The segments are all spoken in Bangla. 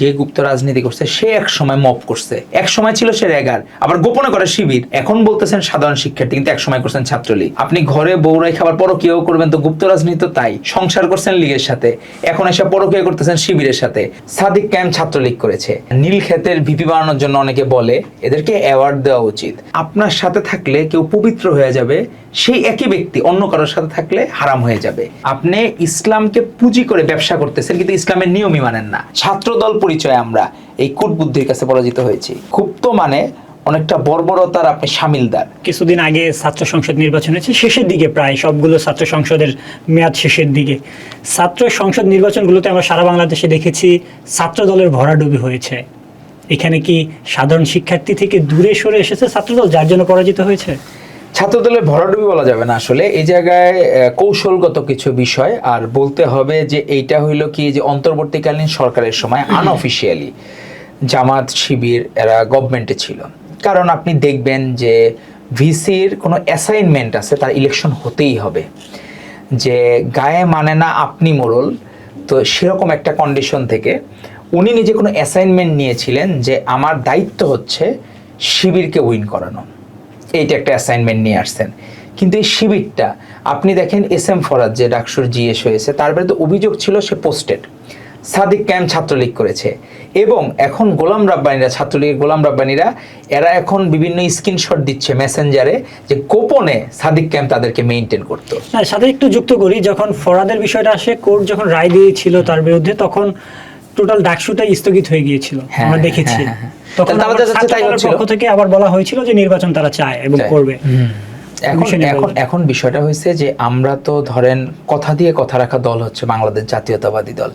যে গুপ্ত রাজনীতি করছে সে এক সময় মব করছে, এক সময় ছিল সে রেগার, আবার গোপনে করে শিবির। এখন বলতেছেন সাধারণ শিক্ষার্থী, কিন্তু এক সময় করছেন ছাত্রলীগ। আপনি ঘরে বউরাই খাবার পরকীয়াও করবেন, তো গুপ্ত রাজনীতি তো তাই। সংসার করছেন লীগের সাথে, এখন এসে পরকীয়া করতেছেন শিবিরের সাথে। সাদিক কায়েম ছাত্রলীগ করেছে। নীলক্ষেতের ভিপি বানানোর জন্য অনেকে বলে এদেরকে অ্যাওয়ার্ড দেওয়া উচিত। আপনার সাথে থাকলে কেউ পবিত্র হয়ে যাবে, সেই একই ব্যক্তি অন্য কারোর সাথে থাকলে হারাম হয়ে যাবে। আপনি ইসলামকে পুঁজি করে ব্যবসা করতেছেন, কিন্তু ইসলামের নিয়মই মানেন না। ছাত্রদল পরিচয় আমরা এই কূটবুদ্ধির কাছে পরাজিত হয়েছি। ক্ষুব্ধ মানে অনেকটা বর্বরতার আপনি সামিলদার। কিছুদিন আগে ছাত্র সংসদ নির্বাচন হয়েছে, শেষের দিকে, প্রায় সবগুলো ছাত্র সংসদের মেয়াদ শেষের দিকে। ছাত্র সংসদ নির্বাচনগুলোতে আমরা সারা বাংলাদেশে দেখেছি ছাত্র দলের ভরাডুবি হয়েছে। এখানে কি সাধারণ শিক্ষার্থী থেকে দূরে সরে এসেছে ছাত্রদল, যার জন্য পরাজিত হয়েছে? ছাত্রদলের ভরাডুবি বলা যাবে না, আসলে এই জায়গায় কৌশলগত কিছু বিষয়। আর বলতে হবে যে এইটা হইল কি, যে অন্তর্বর্তীকালীন সরকারের সময় আনঅফিসিয়ালি জামাত শিবির এরা গভর্নমেন্টে ছিল। কারণ আপনি দেখবেন যে ভিসির কোনো অ্যাসাইনমেন্ট আছে, তার ইলেকশন হতেই হবে। যে গায়ে মানে না আপনি মোড়ল, তো সেরকম একটা কন্ডিশন থেকে উনি নিজে কোনো অ্যাসাইনমেন্ট নিয়েছিলেন যে আমার দায়িত্ব হচ্ছে শিবিরকে উইন করানো। এইটা একটা অ্যাসাইনমেন্ট নিয়ে আসছেন। কিন্তু এই শিবিরটা আপনি দেখেন, এস এম ফরাদ যে ডাকসুর জিএস হয়েছে, তার বিরুদ্ধে অভিযোগ ছিল সে পোস্টেড। সাদিক কায়েম ছাত্রলীগ করেছে, এবং এখন গোলাম রাব্বানীরা, ছাত্রলীগের গোলাম রাব্বানীরা, এরা এখন বিভিন্ন স্ক্রিনশট দিচ্ছে মেসেঞ্জারে যে গোপনে সাদিক কায়েম তাদেরকে মেইনটেইন করতো। সাথে একটু যুক্ত করি, যখন ফরাদের বিষয়টা আসে, কোর্ট যখন রায় দিয়েছিল তার বিরুদ্ধে, তখন টোটাল ডাকসুটাই স্থগিত হয়ে গিয়েছিল, আমরা দেখেছি। তখন পক্ষ থেকে আবার বলা হয়েছিল যে নির্বাচন তারা চায় এবং করবে। এখন বিষয়টা হয়েছে যে আমরা তো ধরেন কথা দিয়ে কথা রাখা দল হচ্ছে বাংলাদেশ জাতীয়তাবাদী দল।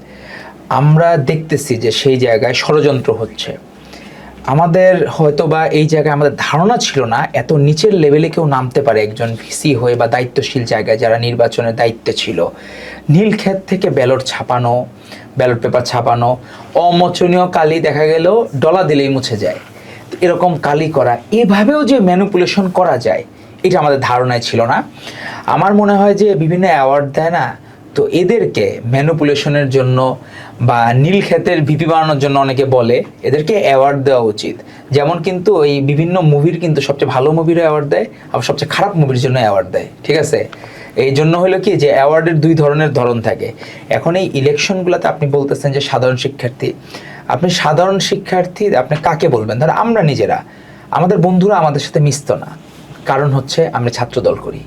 আমরা দেখতেছি যে সেই জায়গায় ষড়যন্ত্র হচ্ছে। আমাদের হয়তো বা এই জায়গায় আমাদের ধারণা ছিল না এত নিচের লেভেলে কেউ নামতে পারে, একজন ভিসি হয়ে বা দায়িত্বশীল জায়গায় যারা নির্বাচনের দায়িত্বে ছিল। নীলক্ষেত থেকে ব্যালট ছাপানো, ব্যালট পেপার ছাপানো, অমোচনীয় কালি দেখা গেল ডলা দিলেই মুছে যায়, এরকম কালি করা, এভাবেও যে ম্যানিপুলেশন করা যায় এটা আমাদের ধারণায় ছিল না। আমার মনে হয় যে বিভিন্ন অ্যাওয়ার্ড দেয় না, তো এদেরকে ম্যানিপুলেশনের জন্য বা নীলক্ষেতের ভিপি বানানোর জন্য অনেকে বলে এদেরকে অ্যাওয়ার্ড দেওয়া উচিত। যেমন কিন্তু এই বিভিন্ন মুভির কিন্তু সবচেয়ে ভালো মুভিরও অ্যাওয়ার্ড দেয়, আবার সবচেয়ে খারাপ মুভির জন্য অ্যাওয়ার্ড দেয়, ঠিক আছে? এই জন্য হলো কি যে অ্যাওয়ার্ডের দুই ধরনের ধরন থাকে। এখন এই ইলেকশনগুলোতে আপনি বলতেছেন যে সাধারণ শিক্ষার্থী, আপনি সাধারণ শিক্ষার্থী আপনি কাকে বলবেন? ধর আমরা নিজেরা, আমাদের বন্ধুরা আমাদের সাথে মিশতো না, কারণ হচ্ছে আমরা ছাত্রদল করি।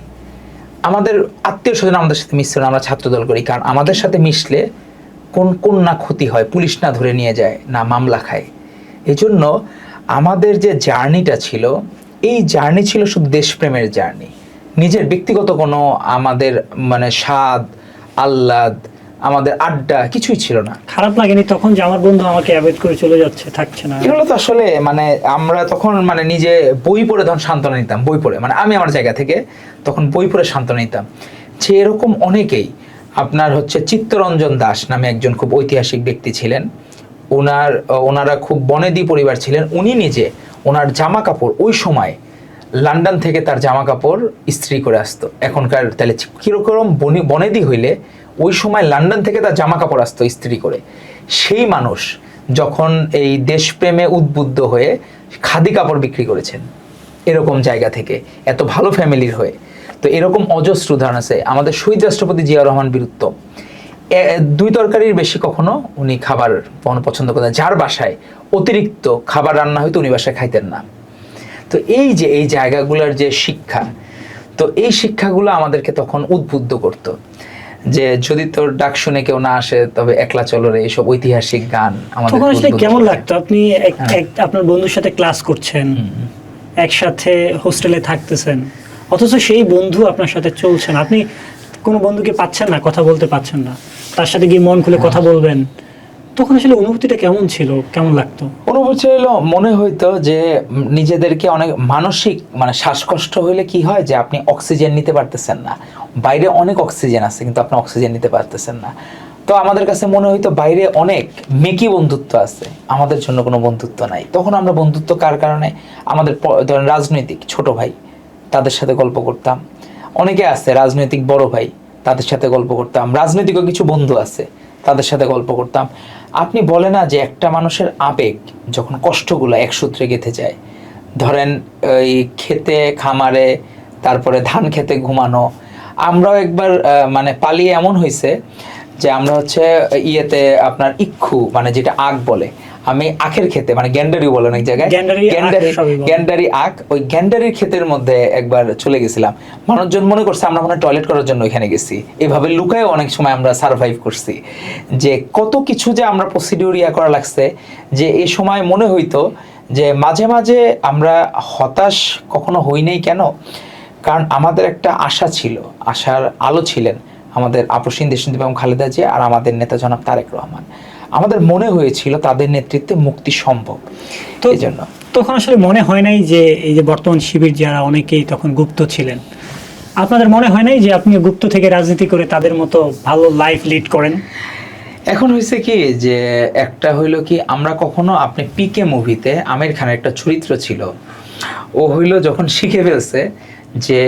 আমাদের আত্মীয় স্বজন আমাদের সাথে মিশছে না, আমরা ছাত্রদল করি। কারণ আমাদের সাথে মিশলে কোন না ক্ষতি হয়, পুলিশ না ধরে নিয়ে যায়, না মামলা খায়। এই জন্য আমাদের যে জার্নিটা ছিল, এই জার্নি ছিল শুধু দেশপ্রেমের জার্নি। নিজের ব্যক্তিগত কোনো আমাদের মানে স্বাদ আহ্লাদ, আমাদের আড্ডা কিছুই ছিল না। খারাপ লাগেনি তখন যে আমার বন্ধু আমাকে অ্যাভয়েড করে চলে যাচ্ছে, থাকছে না? এগুলো তো আসলে মানে আমরা তখন মানে নিজে বই পড়ে তখন সান্ত্বনা নিতাম, বই পড়ে, মানে আমি আমার জায়গা থেকে তখন বই পড়ে সান্ত্বনা নিতাম। যে এরকম অনেকেই, আপনার হচ্ছে চিত্তরঞ্জন দাস নামে একজন খুব ঐতিহাসিক ব্যক্তি ছিলেন, ওনারা খুব বনেদি পরিবার ছিলেন। উনি নিজে ওনার জামা কাপড় ওই সময় লন্ডন থেকে তার জামা কাপড় ইস্ত্রি করে আসতো। এখনকার তাহলে কিরকম বনেদি হইলে ওই সময় লন্ডন থেকে তার জামা কাপড় আসতো ইস্ত্রি করে। সেই মানুষ যখন এই দেশপ্রেমে উদ্বুদ্ধ হয়ে খাদি কাপড় বিক্রি করেছেন এরকম জায়গা থেকে, এত ভালো ফ্যামিলির হয়ে। তো এরকম অজস্র উদাহরণ আছে। আমাদের শহীদ রাষ্ট্রপতি জিয়াউর রহমান বীরুত্তম, দুই তরকারির বেশি কখনো উনি খাবার পছন্দ করতেন। যার বাসায় অতিরিক্ত খাবার রান্না হয়তো উনি বাসায় খাইতেন না। তো এই যে এই জায়গাগুলোর যে শিক্ষা, তো এই শিক্ষাগুলো আমাদেরকে তখন উদ্বুদ্ধ করতো যে যদি তোর ডাক শুনে কেউ না আসে তবে একলা চলো রে, এইসব ঐতিহাসিক গান আমাদের। তখন আসলে কেমন লাগতো? আপনি আপনার বন্ধুর সাথে ক্লাস করছেন, একসাথে হোস্টেলে থাকতেছেন, অথচ সেই বন্ধু আপনার সাথে চলছেন, আপনি কোনো বন্ধুকে পাচ্ছেন না, কথা বলতে পাচ্ছেন না, তার সাথে গিয়ে মন খুলে কথা বলবেন। তখন আসলে অনুভূতিটা কেমন ছিল, কেমন লাগতো? অনুভূতি হলো মনে হইতো যে নিজেদেরকে অনেক মানসিক মানে শ্বাসকষ্ট হইলে কি হয় যে আপনি অক্সিজেন নিতে পারতেছেন না, বাইরে অনেক অক্সিজেন আছে কিন্তু আপনি অক্সিজেন নিতে পারতেছেন না। তো আমাদের কাছে মনে হইতো বাইরে অনেক মেকি বন্ধুত্ব আছে, আমাদের জন্য কোনো বন্ধুত্ব নাই। তখন আমরা বন্ধুত্ব কার কারণে, আমাদের ধরেন রাজনৈতিক ছোট ভাই, তাদের সাথে গল্প করতাম। অনেকে আছে রাজনৈতিক বড় ভাই, তাদের সাথে গল্প করতাম। রাজনৈতিকও কিছু বন্ধু আছে, তাদের সাথে গল্প করতাম। আপনি বলে না যে একটা মানুষের আবেগ যখন কষ্টগুলো এক সূত্রে গেঁথে যায়, ধরেন এই খেতে খামারে, তারপরে ধান খেতে ঘুমানো। আমরাও একবার মানে পালিয়ে এমন হয়েছে যে আমরা হচ্ছে ইয়েতে আপনার ইক্ষু মানে যেটা আখ বলে, আমি আখের খেতে মানে গ্যান্ডারি বলে অনেক জায়গায়, গ্যান্ডারি আখ, ওই গ্যান্ডারির ক্ষেতের মধ্যে একবার চলে গেছিলাম। মানুষজন মনে করছে আমরা মনে টয়লেট করার জন্য ওইখানে গেছি, এভাবে লুকায় অনেক সময় আমরা সার্ভাইভ করছি। যে কত কিছু যে আমরা প্রসিডিউর করা লাগছে, যে এই সময় মনে হইতো যে মাঝে মাঝে আমরা হতাশ কখনো হই নাই কেন, কারণ আমাদের একটা আশা ছিল, আশার আলো ছিলেন আমাদের আপসীন দেশনেত্রী বেগম খালেদা জিয়া আর আমাদের নেতা জনাব তারেক রহমান। আমাদের মনে হয়েছিল তাদের নেতৃত্বে মুক্তি সম্ভব। তো এই জন্য তখন আসলে মনে হয় নাই যে এই যে বর্তমান শিবির যারা অনেকেই তখন গুপ্ত ছিলেন, আপনাদের মনে হয় নাই যে আপনি গুপ্ত থেকে রাজনীতি করে তাদের মতো ভালো লাইফ লিড করেন? এখন হয়েছে কি যে একটা হইলো কি, আমরা কখনো আপনি পিকে মুভিতে আমির খানের একটা চরিত্র ছিল, ও হইলো যখন শিখে ফেলছে যে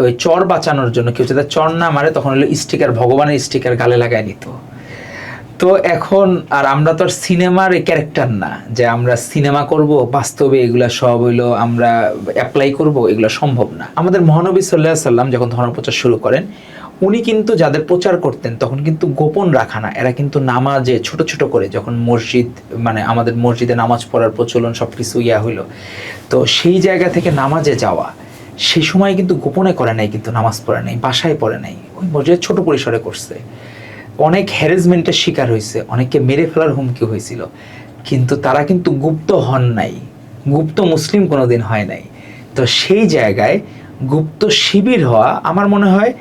ওই চর বাঁচানোর জন্য কেউ যদি চর না মারে তখন হলো স্টিকার, ভগবানের স্টিকার গালে লাগায় নিত। তো এখন আর আমরা তো আর সিনেমার ক্যারেক্টার না যে আমরা সিনেমা করব, বাস্তবে এগুলা সব হইলো আমরা অ্যাপ্লাই করব, এগুলো সম্ভব না। আমাদের মহানবী সাল্লাল্লাহু আলাইহি সাল্লাম যখন ধর্মপ্রচার শুরু করেন, উনি কিন্তু যাদের প্রচার করতেন তখন কিন্তু গোপন রাখা না, এরা কিন্তু নামাজে ছোট ছোট করে, যখন মসজিদ মানে আমাদের মসজিদে নামাজ পড়ার প্রচলন সব কিছু হইলো, তো সেই জায়গা থেকে নামাজে যাওয়া, সেই সময় কিন্তু গোপনে করে নাই, কিন্তু নামাজ পড়ে নাই, বাসায় পড়ে নাই, ওই মসজিদে ছোট পরিসরে করছে। অনেক হ্যারাসমেন্টের শিকার হয়েছে, অনেককে মেরে ফেলার হুমকি হয়েছিল, কিন্তু তারা কিন্তু গুপ্ত হন নাই, গুপ্ত মুসলিম কোনোদিন হয় নাই। তো সেই জায়গায় গুপ্ত শিবির হওয়া, আমার মনে হয়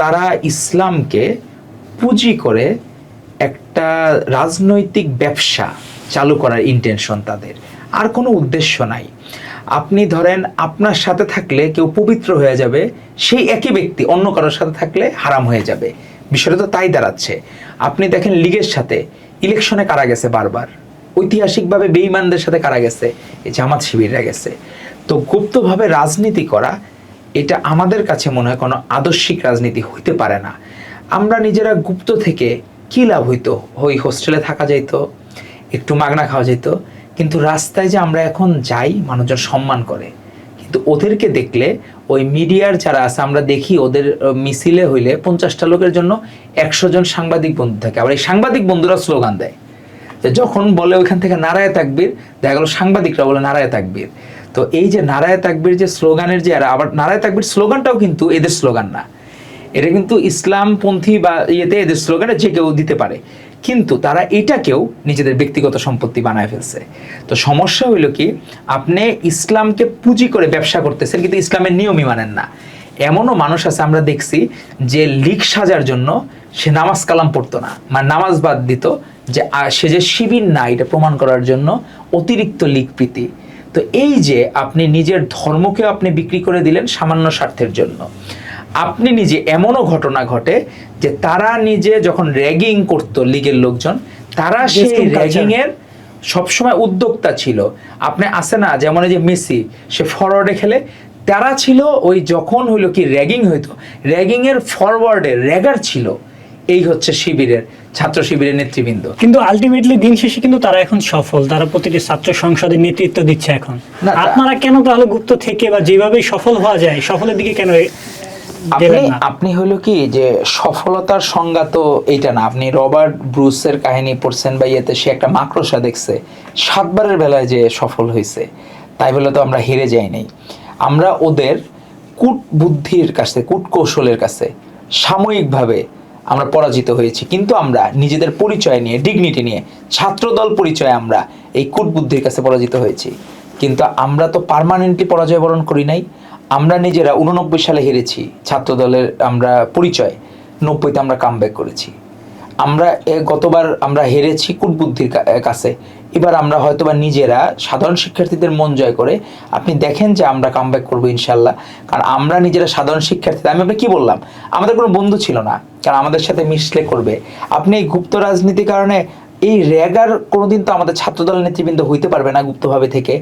তারা ইসলামকে পুঁজি করে একটা রাজনৈতিক ব্যবসা চালু করার ইন্টেনশন তাদের, আর কোনো উদ্দেশ্য নাই। আপনি ধরেন আপনার সাথে থাকলে কেউ পবিত্র হয়ে যাবে, সেই একই ব্যক্তি অন্য কারোর সাথে থাকলে হারাম হয়ে যাবে, বিষয়টা তো তাই দাঁড়াচ্ছে। আপনি দেখেন লীগের সাথে ইলেকশনে কারা গেছে বারবার, ঐতিহাসিকভাবে বেঈমানদের সাথে কারা গেছে, এই জামাত শিবিররা গেছে। তো গুপ্তভাবে রাজনীতি করা, এটা আমাদের কাছে মনে হয় কোনো আদর্শিক রাজনীতি হইতে পারে না। আমরা নিজেরা গুপ্ত থেকে কী লাভ হইতো, ওই হোস্টেলে থাকা যাইতো, একটু মাগনা খাওয়া যেত, কিন্তু রাস্তায় যে আমরা এখন যাই মানুষজন সম্মান করে, কিন্তু ওদেরকে দেখলে ওই মিডিয়ার যারা আছে আমরা দেখি ওদের মিছিলে হইলে 50টা লোকের জন্য 100 জন সাংবাদিক বন্ধু থাকে। আবার এই সাংবাদিক বন্ধুরা স্লোগান দেয়, যে যখন বলে ওইখান থেকে নারায়ে তাকবীর, দেখা গেল সাংবাদিকরা বলে নারায়ে তাকবীর। তো এই যে নারায়ে তাকবীর যে স্লোগানের যে, আবার নারায়ে তাকবীর স্লোগানটাও কিন্তু এদের স্লোগান না, এটা কিন্তু ইসলামপন্থী বা ইয়েতে এদের স্লোগানে যে কেউ দিতে পারে, কিন্তু তারা এটাকেও নিজেদের ব্যক্তিগত সম্পত্তি বানায় ফেলছে। তো সমস্যা হইলো কি, আপনি ইসলামকে পুঁজি করে ব্যবসা করতেছেন কিন্তু ইসলামের নিয়মই মানেন না। এমনও মানুষ আছে আমরা দেখছি যে লিগ সাজার জন্য সে নামাজ কালাম পড়তো না, মানে নামাজ বাদ দিত, যে সে যে শিবির না এটা প্রমাণ করার জন্য অতিরিক্ত লিগ প্রীতি। তো এই যে আপনি নিজের ধর্মকে আপনি বিক্রি করে দিলেন সামান্য স্বার্থের জন্য। আপনি নিজে, এমনও ঘটনা ঘটে যে তারা নিজে যখন র্যাগিং করতো লীগের লোকজন, তারা সেই র্যাগিং এর সবসময় উদ্যোক্তা ছিল। আপনি আসে না, যেমন এই যে মেসি, সে ফরওয়ার্ডে খেলে, তারা ছিল ওই যখন হইলো কি র্যাগিং হইতো, র্যাগিং এর ফরওয়ার্ডে র্যাগার ছিল। এই হচ্ছে শিবিরের, ছাত্র শিবিরের নেতৃবৃন্দ। কিন্তু আলটিমেটলি দিন শেষে কিন্তু তারা এখন সফল, তারা প্রতিটি ছাত্র সংসদে নেতৃত্ব দিচ্ছে এখন। আপনারা কেন তাহলে গুপ্ত থেকে বা যেভাবে সফল হওয়া যায় সফলের দিকে কেন আপনি হলো কি যে সফলতার সংজ্ঞা তো এইটা না। আপনি রবার্ট ব্রুসের কাহিনী পড়ছেন বা ইয়েতে, সে একটা মাকড়সা দেখছে 7 বারের বেলায় যে সফল হয়েছে, তাই বলে তো আমরা হেরে যাই নাই। আমরা ওদের কূট বুদ্ধির কাছে, কূট কৌশলের কাছে সাময়িকভাবে আমরা পরাজিত হয়েছি, কিন্তু আমরা নিজেদের পরিচয় নিয়ে, ডিগনিটি নিয়ে, ছাত্রদল পরিচয়ে আমরা এই কূট বুদ্ধির কাছে পরাজিত হয়েছি। কিন্তু আমরা তো পার্মানেন্টলি পরাজয় বরণ করি নাই। আমরা নিজেরা 89 সালে হেরেছি ছাত্রদলের আমরা পরিচয়, 90-তে আমরা কামব্যাক করেছি। আমরা গতবার আমরা হেরেছি কূটবুদ্ধির কাছে, এবার আমরা হয়তোবা নিজেরা সাধারণ শিক্ষার্থীদের মন জয় করে আপনি দেখেন যে আমরা কামব্যাক করবো ইনশাল্লাহ। কারণ আমরা নিজেরা সাধারণ শিক্ষার্থী, আমি আপনাকে কি বললাম, আমাদের কোনো বন্ধু ছিল না, কারণ আমাদের সাথে মিশলে করবে। আপনি এই গুপ্ত রাজনীতির কারণে এই র্যাগার কোনোদিন তো আমাদের ছাত্রদলের নেতৃবৃন্দ হইতে পারবে না গুপ্তভাবে থেকে।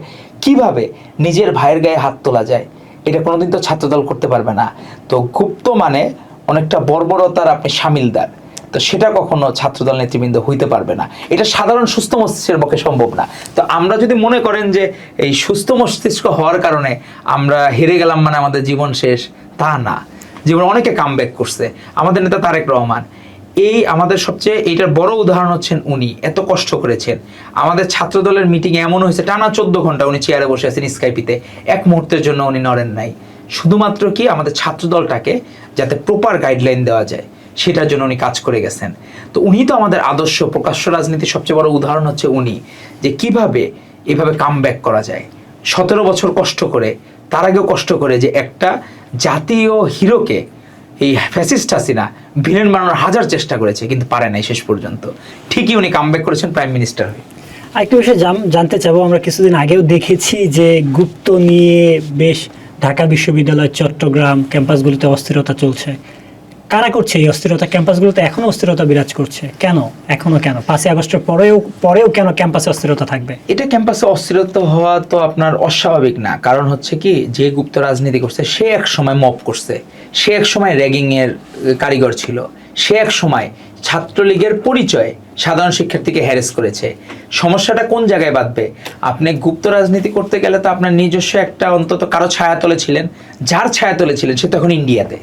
কিভাবে নিজের ভাইয়ের গায়ে হাত তোলা যায়, এটা কোনোদিন তো ছাত্রদল করতে পারবে না। তো গুপ্ত মানে অনেকটা বর্বরতার আপনি সামিলদার। তো তো সেটা কখনো ছাত্রদল নেতৃবৃন্দ হইতে পারবে না, এটা সাধারণ সুস্থ মস্তিষ্কের পক্ষে সম্ভব না। তো আমরা যদি মনে করেন যে এই সুস্থ মস্তিষ্ক হওয়ার কারণে আমরা হেরে গেলাম মানে আমাদের জীবন শেষ, তা না। জীবনে অনেকে কামব্যাক করছে। আমাদের নেতা তারেক রহমান, এই আমাদের সবচেয়ে এইটার বড় উদাহরণ হচ্ছেন উনি। এত কষ্ট করেছেন, আমাদের ছাত্র দলের মিটিং এমন হয়েছে টানা 14 ঘন্টা উনি চেয়ারে বসে আছেন স্কাইপিতে, এক মুহূর্তের জন্য উনি নড়েন নাই। শুধুমাত্র কি আমাদের ছাত্র দলটাকে যাতে প্রপার গাইডলাইন দেওয়া যায় সেটার জন্য উনি কাজ করে গেছেন। তো উনি তো আমাদের আদর্শ, প্রকাশ্য রাজনীতির সবচেয়ে বড় উদাহরণ হচ্ছে উনি, যে কিভাবে এভাবে কামব্যাক করা যায়। 17 বছর কষ্ট করে, তার আগেও কষ্ট করে, যে একটা জাতীয় হিরোকে এই ফ্যাসিস্ট হাসিনা ভিলেন বানানোর হাজার চেষ্টা করেছে, কিন্তু পারে নাই শেষ পর্যন্ত। ঠিকই উনি কামব্যাক করেছেন প্রাইম মিনিস্টার হয়ে। আরেকটু বিষয় জানতে চাবো, আমরা কিছুদিন আগেও দেখেছি যে গুপ্ত নিয়ে বেশ ঢাকা বিশ্ববিদ্যালয়, চট্টগ্রাম ক্যাম্পাসগুলোতে অস্থিরতা চলছে। কারা করছে এই অস্থিরতা? ক্যাম্পাসগুলোতে এখনো অস্থিরতা বিরাজ করছে কেন? এখনো কেন? 5ই আগস্টের পরেও কেন ক্যাম্পাসে অস্থিরতা থাকবে? এটা ক্যাম্পাসে অস্থিরতা হওয়া তো আপনার অস্বাভাবিক না। কারণ হচ্ছে কি, যে গুপ্ত রাজনীতি করছে সে এক সময় মব করছে, সে এক সময় র্যাগিং এর কারিগর ছিল, সে এক সময় ছাত্রলীগের পরিচয়ে সাধারণ শিক্ষার্থীকে হ্যারেস করেছে। সমস্যাটা কোন জায়গায় বাঁধবে? আপনি গুপ্ত রাজনীতি করতে গেলে তো আপনার নিজস্ব একটা অন্তত কারো ছায়াতলে ছিলেন, যার ছায়াতলে ছিলেন সে তখন ইন্ডিয়াতে।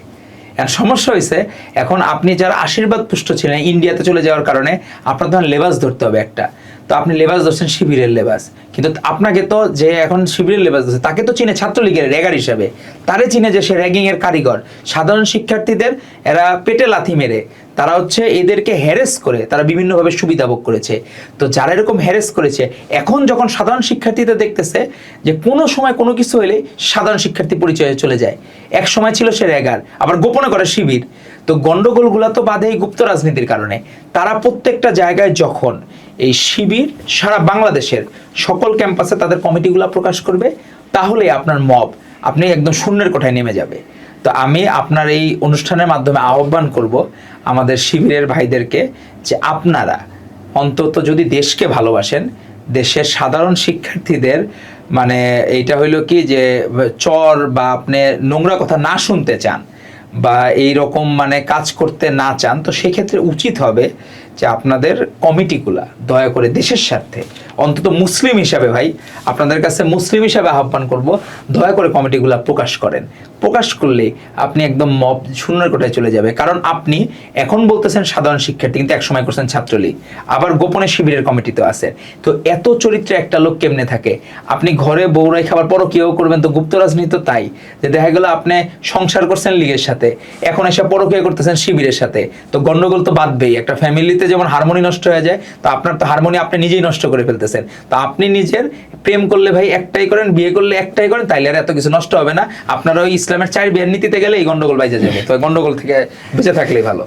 এখন সমস্যা হয়েছে, এখন আপনি যারা আশীর্বাদ পুষ্ট ছিলেন ইন্ডিয়াতে চলে যাওয়ার কারণে আপনার ধরেন লেবাস ধরতে হবে একটা, তো আপনি লেবাস ধরছেন শিবিরের লেবাস, কিন্তু আপনাকে তো যে এখন শিবিরের লেবাস ধরছে তাকে তো চিনে ছাত্রলীগের র্যাগার হিসাবে, তারে চিনে যে সে র্যাগিং এর কারিগর। সাধারণ শিক্ষার্থীদের এরা পেটে লাথি মেরে তারা হচ্ছে এদেরকে হ্যারেস করে তারা বিভিন্নভাবে সুবিধা ভোগ করেছে। তো যারা এরকম হ্যারেস করেছে, এখন যখন সাধারণ শিক্ষার্থীদের দেখতেছে যে কোনো সময় কোনো কিছু হলে সাধারণ শিক্ষার্থী পরিচয়ে চলে যায়, এক সময় ছিল সে র্যাগার, আবার গোপনে করে শিবির। তো গন্ডগোলগুলো তো বাধে এই গুপ্ত রাজনীতির কারণে। তারা প্রত্যেকটা জায়গায় যখন এই শিবির সারা বাংলাদেশের সকল ক্যাম্পাসে তাদের কমিটিগুলো প্রকাশ করবে, তাহলে আপনার মব আপনি একদম শূন্যের কোঠায় নেমে যাবে। তো আমি আপনার এই অনুষ্ঠানের মাধ্যমে আহ্বান করব আমাদের শিবিরের ভাইদেরকে, যে আপনারা অন্তত যদি দেশকে ভালোবাসেন, দেশের সাধারণ শিক্ষার্থীদের মানে এইটা হইলো কি যে চর বা আপনি নোংরা কথা না শুনতে চান বা এই রকম মানে কাজ করতে না চান, তো সেক্ষেত্রে উচিত হবে যে আপনাদের কমিটিগুলা দয়া করে দেশের স্বার্থে, অন্তত মুসলিম হিসাবে ভাই আপনাদের কাছে মুসলিম হিসাবে আহ্বান করব, দয়া করে কমিটিগুলা প্রকাশ করেন। প্রকাশ করলে আপনি একদম মব শূন্যের কোঠায় চলে যাবে। কারণ আপনি এখন বলতেছেন সাধারণ শিক্ষার্থী, কিন্তু একসময় করছেন ছাত্রলীগ, আবার গোপনে শিবিরের কমিটিতে আছে। তো এত চরিত্রে একটা লোক কেমনে থাকে? আপনি ঘরে বউরাই খাবার পরও কেউ করবেন, তো গুপ্ত রাজনীতি তো তাই, যে দেখা গেল আপনি সংসার করছেন লীগের সাথে, এখন এসে পরকীয়া করতেছেন শিবিরের সাথে, তো গন্ডগোল তো বাঁধবেই। একটা ফ্যামিলিতে যেমন হারমোনি নষ্ট হয়ে যায়, তো আপনার তো হারমোনি আপনি নিজেই নষ্ট করে ফেলতেছেন। তো আপনি নিজের প্রেম করলে ভাই একটাই করেন, বিয়ে করলে একটাই করেন, তাইলে আর এত কিছু নষ্ট হবে না। আপনারা ওই ইসলামের 4 বিয়ের নীতিতে গেলে এই গন্ডগোল বাইজে যাবে। তো গন্ডগোল থেকে বেঁচে থাকলেই ভালো।